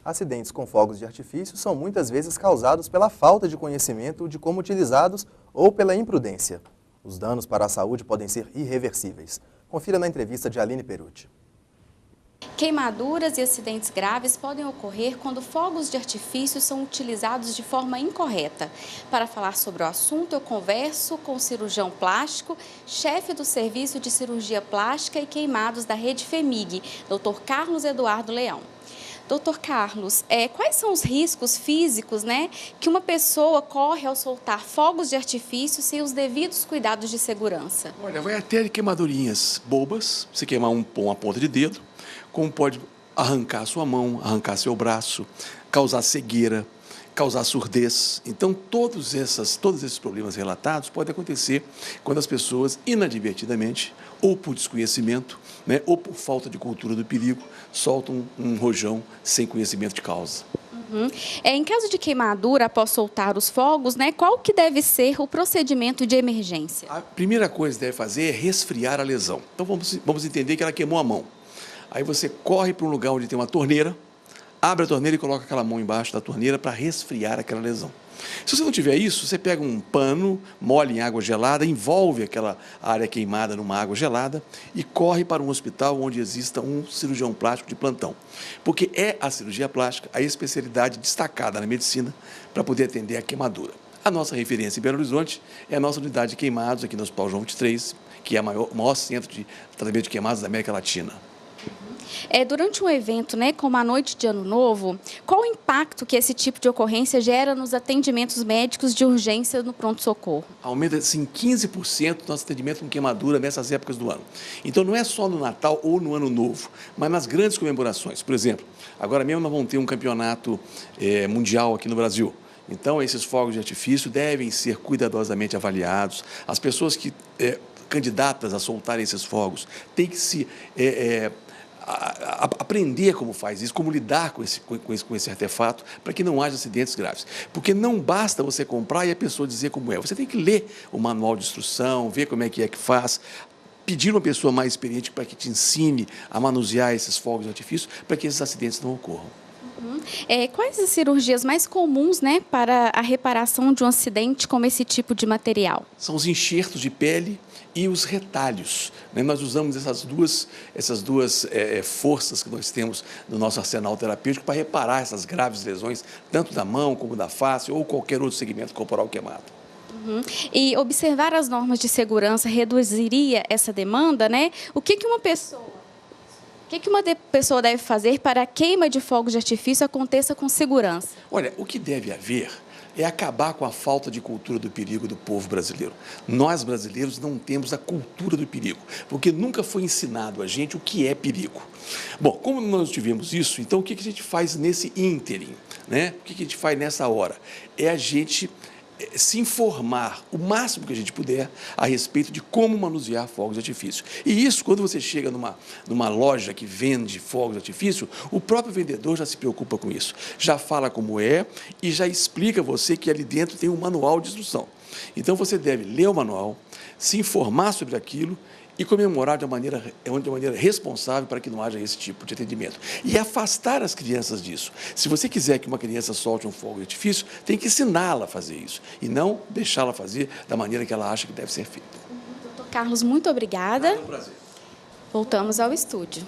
Acidentes com fogos de artifício são muitas vezes causados pela falta de conhecimento de como utilizá-los ou pela imprudência. Os danos para a saúde podem ser irreversíveis. Confira na entrevista de Aline Perucci. Queimaduras e acidentes graves podem ocorrer quando fogos de artifício são utilizados de forma incorreta. Para falar sobre o assunto, eu converso com o cirurgião plástico, chefe do Serviço de Cirurgia Plástica e Queimados da Rede FEMIG, Dr. Carlos Eduardo Leão. Doutor Carlos, quais são os riscos físicos, que uma pessoa corre ao soltar fogos de artifício sem os devidos cuidados de segurança? Olha, vai até de queimadurinhas bobas, você queimar uma ponta de dedo, como pode arrancar sua mão, arrancar seu braço, causar cegueira, causar surdez. Então, todos esses problemas relatados podem acontecer quando as pessoas, inadvertidamente, ou por desconhecimento, ou por falta de cultura do perigo, soltam um rojão sem conhecimento de causa. Em caso de queimadura, após soltar os fogos, qual que deve ser o procedimento de emergência? A primeira coisa que deve fazer é resfriar a lesão. Então, vamos entender que ela queimou a mão. Aí você corre para um lugar onde tem uma torneira, abre a torneira e coloca aquela mão embaixo da torneira para resfriar aquela lesão. Se você não tiver isso, você pega um pano, molha em água gelada, envolve aquela área queimada numa água gelada e corre para um hospital onde exista um cirurgião plástico de plantão. Porque é a cirurgia plástica a especialidade destacada na medicina para poder atender a queimadura. A nossa referência em Belo Horizonte é a nossa unidade de queimados aqui no Hospital João 23, que é o maior centro de tratamento de queimados da América Latina. Durante um evento, como a noite de Ano Novo, qual o impacto que esse tipo de ocorrência gera nos atendimentos médicos de urgência no pronto-socorro? Aumenta, assim, 15% o nosso atendimento com queimadura nessas épocas do ano. Então, não é só no Natal ou no Ano Novo, mas nas grandes comemorações. Por exemplo, agora mesmo nós vamos ter um campeonato mundial aqui no Brasil. Então, esses fogos de artifício devem ser cuidadosamente avaliados. As pessoas que candidatas a soltarem esses fogos têm que se aprender como faz isso, como lidar com esse artefato, para que não haja acidentes graves. Porque não basta você comprar e a pessoa dizer como é. Você tem que ler o manual de instrução, ver como é que faz, pedir uma pessoa mais experiente para que te ensine a manusear esses fogos de artifício, para que esses acidentes não ocorram. Quais as cirurgias mais comuns para a reparação de um acidente com esse tipo de material? São os enxertos de pele e os retalhos. Nós usamos essas duas forças que nós temos no nosso arsenal terapêutico para reparar essas graves lesões, tanto da mão como da face ou qualquer outro segmento corporal queimado. E observar as normas de segurança reduziria essa demanda, O que uma pessoa deve fazer para a queima de fogos de artifício aconteça com segurança? Olha, o que deve haver é acabar com a falta de cultura do perigo do povo brasileiro. Nós, brasileiros, não temos a cultura do perigo, porque nunca foi ensinado a gente o que é perigo. Bom, como nós tivemos isso, então o que a gente faz nesse ínterim? O que a gente faz nessa hora? É a gente se informar o máximo que a gente puder a respeito de como manusear fogos de artifício. E isso, quando você chega numa loja que vende fogos de artifício, o próprio vendedor já se preocupa com isso. Já fala como é e já explica a você que ali dentro tem um manual de instrução. Então, você deve ler o manual, se informar sobre aquilo e comemorar de uma maneira responsável para que não haja esse tipo de atendimento. E afastar as crianças disso. Se você quiser que uma criança solte um fogo de artifício, tem que ensiná-la a fazer isso e não deixá-la fazer da maneira que ela acha que deve ser feita. Doutor Carlos, muito obrigada. É um prazer. Voltamos ao estúdio.